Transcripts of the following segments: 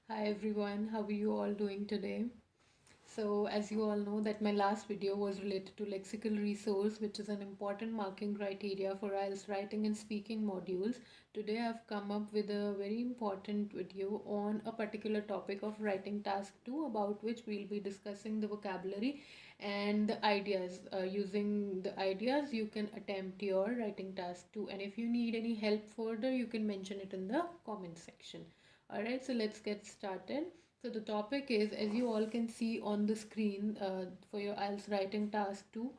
Hi everyone, how are you all doing today? So, as you all know, that my last video was related to lexical resource, which is an important marking criteria for IELTS writing and speaking modules. Today, I've come up with a very important video on a particular topic of writing task 2, about which we'll be discussing the vocabulary and the ideas. Using the ideas, you can attempt your writing task 2, and if you need any help further, you can mention it in the comment section. Alright, so let's get started. So the topic is, as you all can see on the screen for your IELTS writing task 2,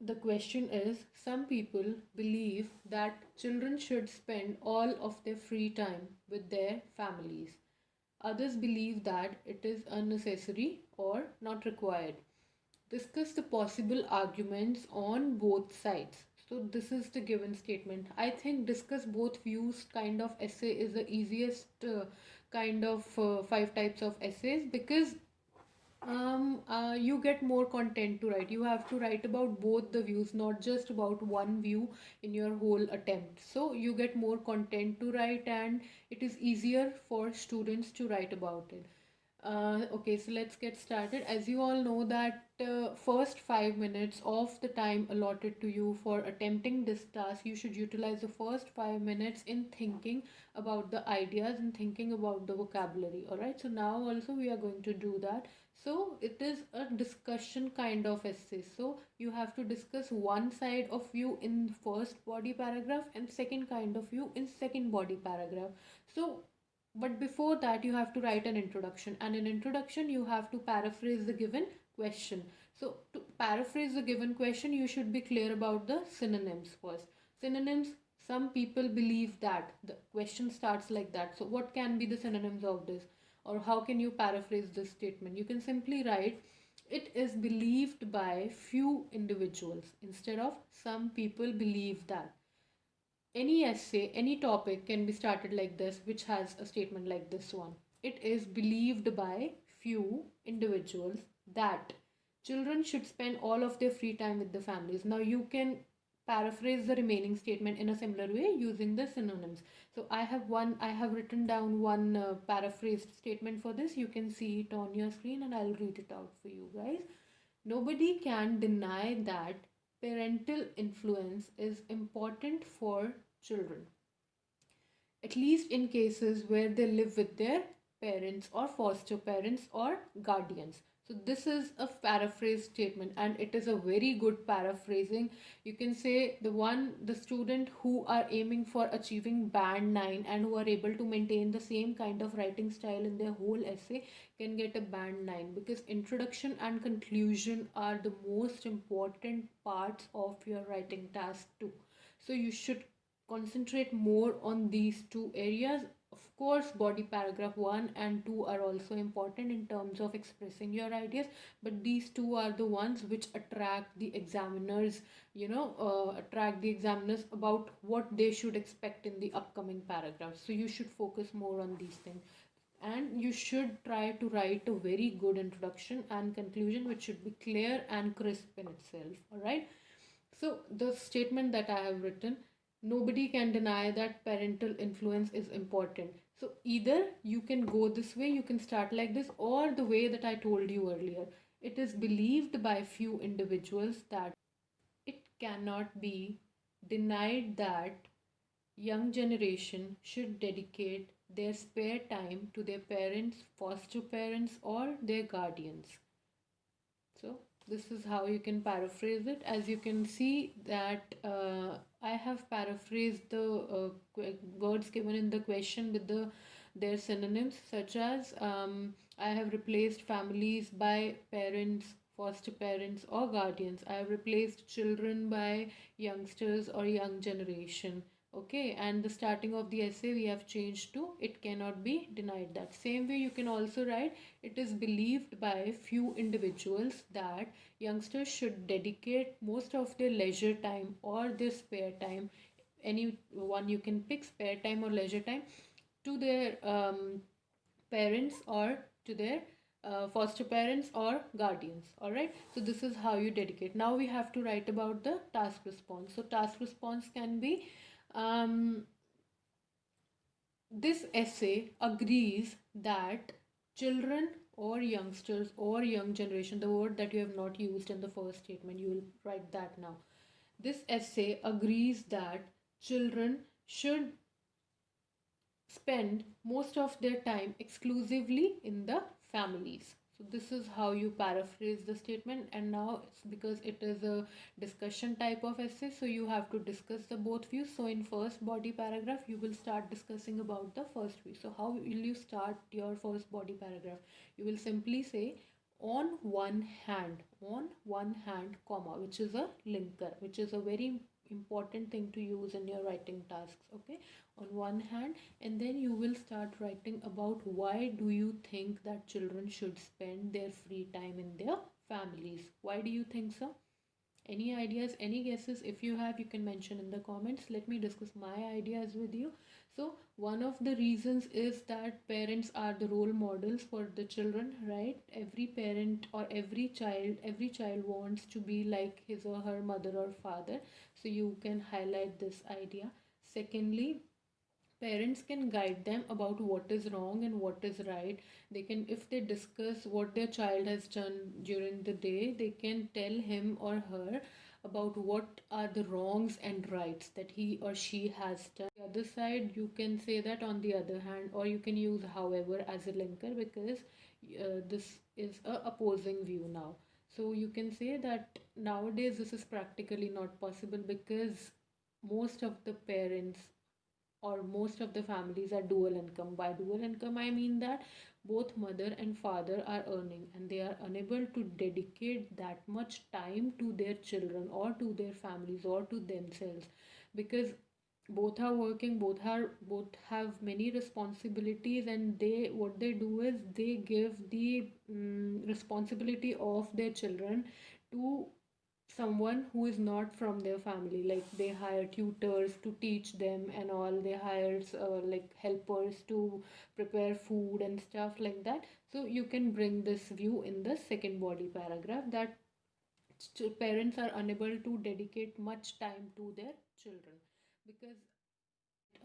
the question is, some people believe that children should spend all of their free time with their families. Others believe that it is unnecessary or not required. Discuss the possible arguments on both sides. So this is the given statement. I think discuss both views kind of essay is the easiest kind of five types of essays, because you get more content to write. You have to write about both the views, not just about one view in your whole attempt. So you get more content to write, and it is easier for students to write about it. Okay, so let's get started. As you all know that first 5 minutes of the time allotted to you for attempting this task, you should utilize the first 5 minutes in thinking about the ideas and thinking about the vocabulary. All right, so now also we are going to do that. So it is a discussion kind of essay. So you have to discuss one side of view in first body paragraph and second kind of view in second body paragraph. So but before that, you have to write an introduction, and in introduction, you have to paraphrase the given question. So, to paraphrase the given question, you should be clear about the synonyms first. Synonyms, some people believe that the question starts like that. So, what can be the synonyms of this? Or how can you paraphrase this statement? You can simply write, it is believed by few individuals, instead of some people believe that. Any essay, any topic can be started like this, which has a statement like this one. It is believed by few individuals that children should spend all of their free time with the families. Now you can paraphrase the remaining statement in a similar way using the synonyms. So I have written down one paraphrased statement for this. You can see it on your screen and I'll read it out for you guys. Nobody can deny that parental influence is important for children, at least in cases where they live with their parents or foster parents or guardians. So, this is a paraphrase statement, and it is a very good paraphrasing. You can say the student who are aiming for achieving band 9 and who are able to maintain the same kind of writing style in their whole essay can get a band 9, because introduction and conclusion are the most important parts of your writing task too. So, you should concentrate more on these two areas. Of course, body paragraph 1 and 2 are also important in terms of expressing your ideas, but these two are the ones which attract the examiners, attract the examiners about what they should expect in the upcoming paragraphs. So, you should focus more on these things, and you should try to write a very good introduction and conclusion which should be clear and crisp in itself. All right, so the statement that I have written, nobody can deny that parental influence is important. So either you can go this way, you can start like this, or the way that I told you earlier. It is believed by few individuals that it cannot be denied that young generation should dedicate their spare time to their parents, foster parents, or their guardians. So this is how you can paraphrase it. As you can see that I have paraphrased the words given in the question with their synonyms, such as I have replaced families by parents, foster parents, or guardians. I have replaced children by youngsters or young generation. Okay, and the starting of the essay we have changed to, it cannot be denied that. Same way you can also write, it is believed by few individuals that youngsters should dedicate most of their leisure time or their spare time, any one you can pick, spare time or leisure time, to their parents or to their foster parents or guardians. All right, so this is how you dedicate. Now we have to write about the task response. So task response can be um, This essay agrees that children or youngsters or young generation, the word that you have not used in the first statement, you will write that now. This essay agrees that children should spend most of their time exclusively in the families. So this is how you paraphrase the statement, and now it's because it is a discussion type of essay, so you have to discuss the both views. So in first body paragraph you will start discussing about the first view. So how will you start your first body paragraph? You will simply say on one hand comma, which is a linker, which is a very important thing to use in your writing tasks. Okay, on one hand, and then you will start writing about why do you think that children should spend their free time in their families. Why do you think so? Any ideas, any guesses? If you have, you can mention in the comments. Let me discuss my ideas with you. So one of the reasons is that parents are the role models for the children, right? Every parent or every child wants to be like his or her mother or father, so you can highlight this idea. Secondly, parents can guide them about what is wrong and what is right. They can, if they discuss what their child has done during the day, they can tell him or her about what are the wrongs and rights that he or she has done. The other side, you can say that on the other hand, or you can use however as a linker, because this is a opposing view now. So you can say that nowadays this is practically not possible because most of the parents or most of the families are dual income. By dual income, I mean that both mother and father are earning and they are unable to dedicate that much time to their children or to their families or to themselves, because both are working, both have many responsibilities, and they, what they do is they give the responsibility of their children to someone who is not from their family. Like they hire tutors to teach them and all, they hire like helpers to prepare food and stuff like that. So you can bring this view in the second body paragraph, that parents are unable to dedicate much time to their children. Because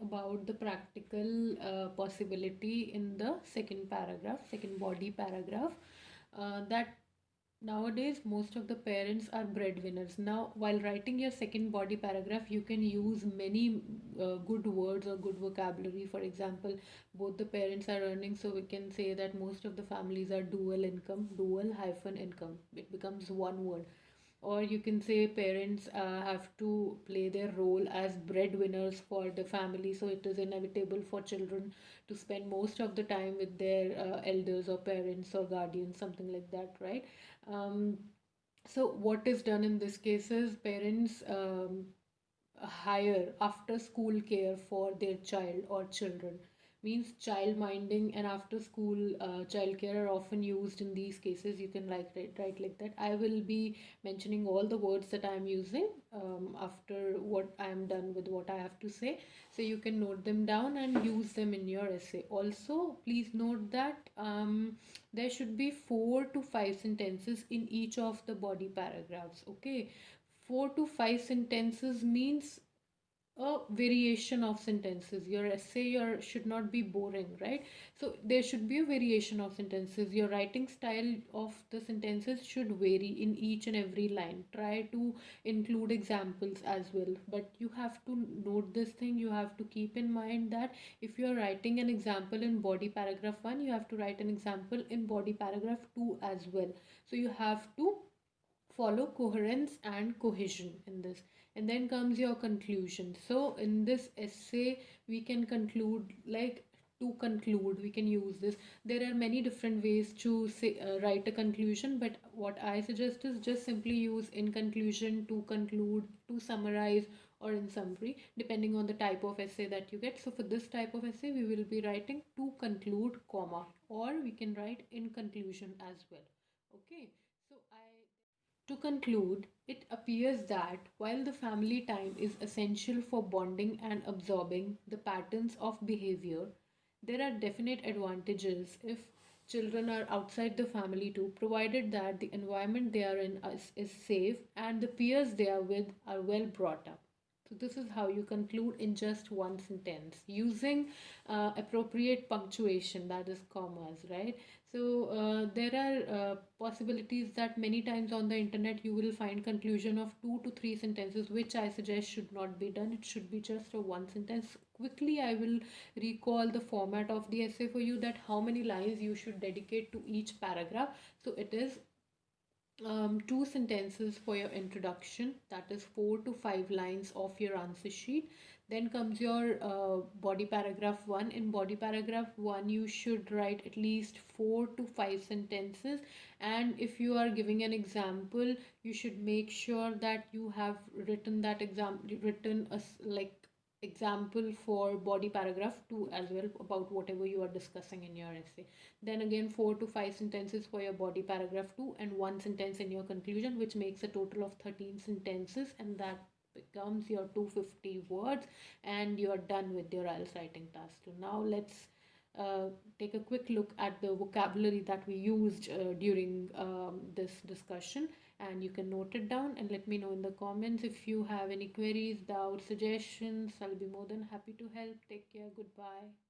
about the practical possibility in the second paragraph, second body paragraph, that nowadays most of the parents are breadwinners. Now while writing your second body paragraph, you can use many good words or good vocabulary. For example, both the parents are earning, so we can say that most of the families are dual income, dual hyphen income, it becomes one word. Or you can say parents have to play their role as breadwinners for the family, so it is inevitable for children to spend most of the time with their elders or parents or guardians, something like that, right? um, so what is done in this case is parents hire after school care for their child or children. Means child minding and after school child care are often used in these cases. You can like write like that. I will be mentioning all the words that I am using after what I am done with what I have to say, so you can note them down and use them in your essay. Also please note that there should be 4 to 5 sentences in each of the body paragraphs. Okay, 4 to 5 sentences means a variation of sentences. Your essay should not be boring, right? So there should be a variation of sentences. Your writing style of the sentences should vary in each and every line. Try to include examples as well, but you have to note this thing. You have to keep in mind that if you are writing an example in body paragraph 1, you have to write an example in body paragraph 2 as well. So you have to follow coherence and cohesion in this. And then comes your conclusion. So in this essay we can conclude, like, to conclude we can use this. There are many different ways to say write a conclusion, but what I suggest is just simply use in conclusion, to conclude, to summarize, or in summary, depending on the type of essay that you get. So for this type of essay we will be writing to conclude comma, or we can write in conclusion as well. Okay, so I to conclude, it appears that while the family time is essential for bonding and absorbing the patterns of behavior, there are definite advantages if children are outside the family too, provided that the environment they are in is safe and the peers they are with are well brought up. So this is how you conclude in just one sentence using appropriate punctuation, that is commas, right? So there are possibilities that many times on the internet you will find conclusion of 2 to 3 sentences, which I suggest should not be done. It should be just a one sentence. Quickly, I will recall the format of the essay for you, that how many lines you should dedicate to each paragraph. So it is 2 sentences for your introduction, that is 4 to 5 lines of your answer sheet. Then comes your body paragraph 1. In body paragraph 1 you should write at least 4 to 5 sentences, and if you are giving an example, you should make sure that you have written that example, written a like example for body paragraph 2 as well, about whatever you are discussing in your essay. Then again 4 to 5 sentences for your body paragraph 2, and 1 sentence in your conclusion, which makes a total of 13 sentences, and that becomes your 250 words, and you're done with your IELTS writing task. So now let's take a quick look at the vocabulary that we used during this discussion, and you can note it down and let me know in the comments if you have any queries, doubts, suggestions. I'll be more than happy to help. Take care. Goodbye.